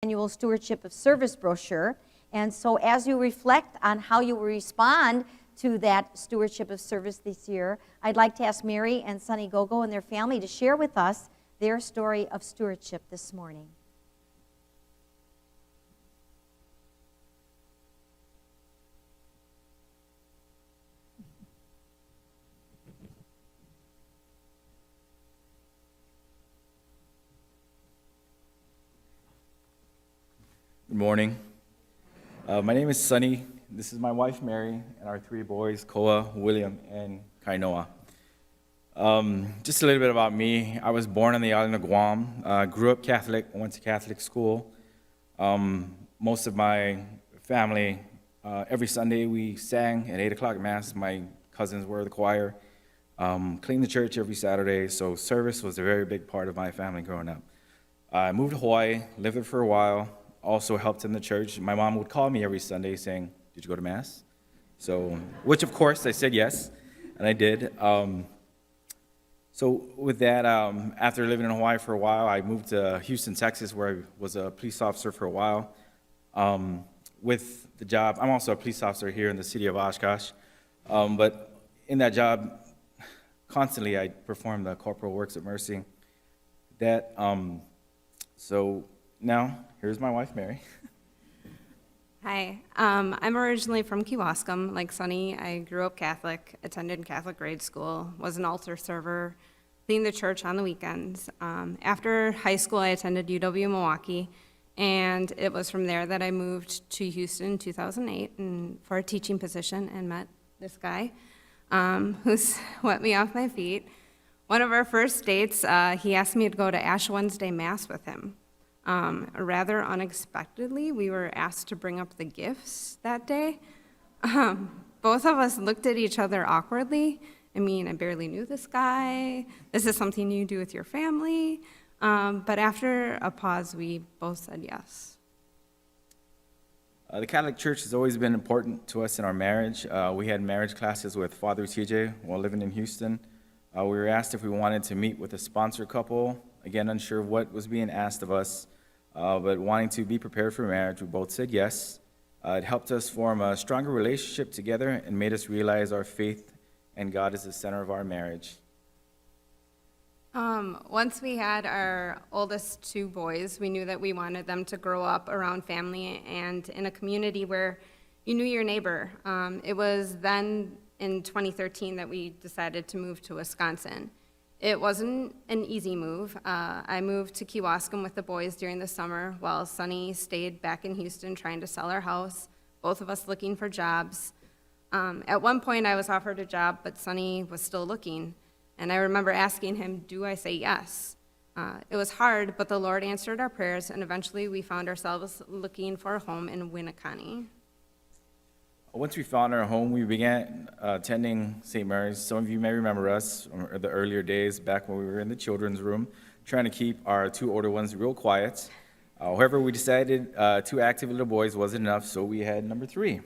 Annual Stewardship of Service brochure. And so as you reflect on how you will respond to that stewardship of service this year, I'd like to ask Mary and Sonny Gogo and their family to share with us their story of stewardship this morning. Good morning. My name is Sonny. This is my wife, Mary, and our three boys, Koa, William, and Kainoa. Just a little bit about me. I was born on the island of Guam, grew up Catholic, went to Catholic school. Most of my family, every Sunday we sang at 8 o'clock Mass. My cousins were the choir. Cleaned the church every Saturday, so service was a very big part of my family growing up. I moved to Hawaii, lived there for a while. Also helped in the church. My mom would call me every Sunday saying, "Did you go to Mass?" So, which of course I said yes, and I did. So with that, after living in Hawaii for a while, I moved to Houston, Texas, where I was a police officer for a while. With the job, I'm also a police officer here in the city of Oshkosh, but in that job, constantly I performed the corporal works of mercy. So now, here's my wife, Mary. Hi, I'm originally from Kewaskum. Like Sonny, I grew up Catholic, attended Catholic grade school, was an altar server, cleaned the church on the weekends. After high school, I attended UW Milwaukee, and it was from there that I moved to Houston in 2008 for a teaching position and met this guy who's swept me off my feet. One of our first dates, he asked me to go to Ash Wednesday Mass with him. Rather unexpectedly, we were asked to bring up the gifts that day. Both of us looked at each other awkwardly. I mean, I barely knew this guy. This is something you do with your family. But after a pause, we both said yes. The Catholic Church has always been important to us in our marriage. We had marriage classes with Father TJ while living in Houston. We were asked if we wanted to meet with a sponsor couple. Again, unsure of what was being asked of us. But wanting to be prepared for marriage, we both said yes. It helped us form a stronger relationship together and made us realize our faith and God is the center of our marriage. Once we had our oldest two boys, we knew that we wanted them to grow up around family and in a community where you knew your neighbor. It was then in 2013 that we decided to move to Wisconsin. It wasn't an easy move. I moved to Kewaskum with the boys during the summer while Sonny stayed back in Houston trying to sell our house, both of us looking for jobs. At one point I was offered a job, but Sonny was still looking, and I remember asking him, do I say yes? It was hard, but the Lord answered our prayers, and eventually we found ourselves looking for a home in Winneconne. Once we found our home, we began attending St. Mary's. Some of you may remember us from the earlier days back when we were in the children's room, trying to keep our two older ones real quiet. However, we decided two active little boys wasn't enough, so we had number 3,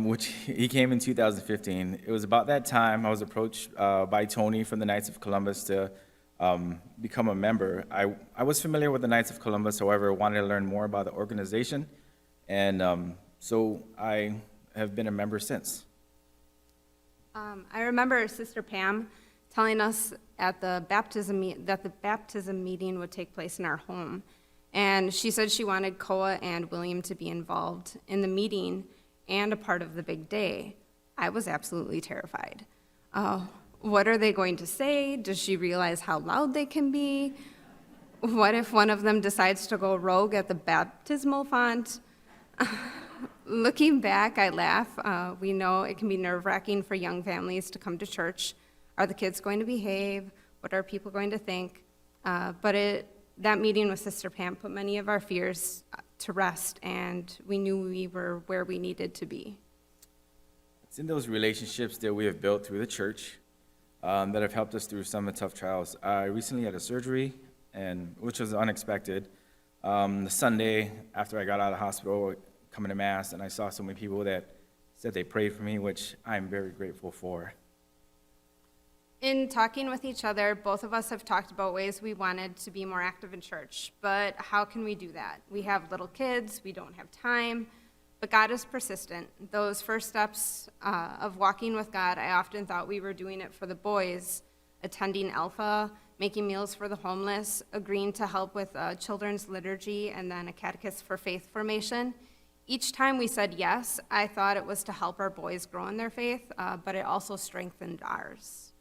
which he came in 2015. It was about that time I was approached by Tony from the Knights of Columbus to become a member. I was familiar with the Knights of Columbus, however, wanted to learn more about the organization, and so I have been a member since. I remember Sister Pam telling us at the that the baptism meeting would take place in our home. And she said she wanted Koa and William to be involved in the meeting and a part of the big day. I was absolutely terrified. What are they going to say? Does she realize how loud they can be? What if one of them decides to go rogue at the baptismal font? Looking back, I laugh. We know it can be nerve-wracking for young families to come to church. Are the kids going to behave? What are people going to think? But that meeting with Sister Pam put many of our fears to rest, and we knew we were where we needed to be. It's in those relationships that we have built through the church that have helped us through some of the tough trials. I recently had a surgery, which was unexpected. The Sunday after I got out of the hospital, coming to Mass, and I saw so many people that said they prayed for me, which I'm very grateful for. In talking with each other, both of us have talked about ways we wanted to be more active in church, but how can we do that? We have little kids, we don't have time, but God is persistent. Those first steps of walking with God, I often thought we were doing it for the boys, attending Alpha, making meals for the homeless, agreeing to help with children's liturgy, and then a catechist for faith formation. Each time we said yes, I thought it was to help our boys grow in their faith, but it also strengthened ours.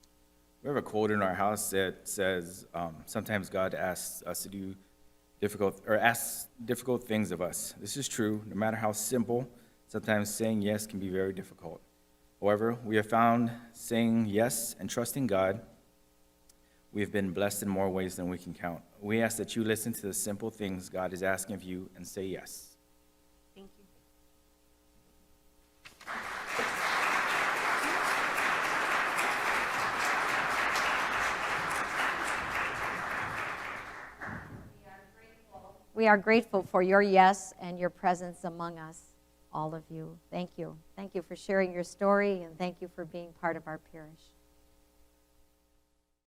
We have a quote in our house that says, sometimes God asks us to do asks difficult things of us. This is true. No matter how simple, sometimes saying yes can be very difficult. However, we have found saying yes and trusting God, we have been blessed in more ways than we can count. We ask that you listen to the simple things God is asking of you and say yes. Thank you. We are grateful for your yes and your presence among us, all of you. Thank you. Thank you for sharing your story, and thank you for being part of our parish.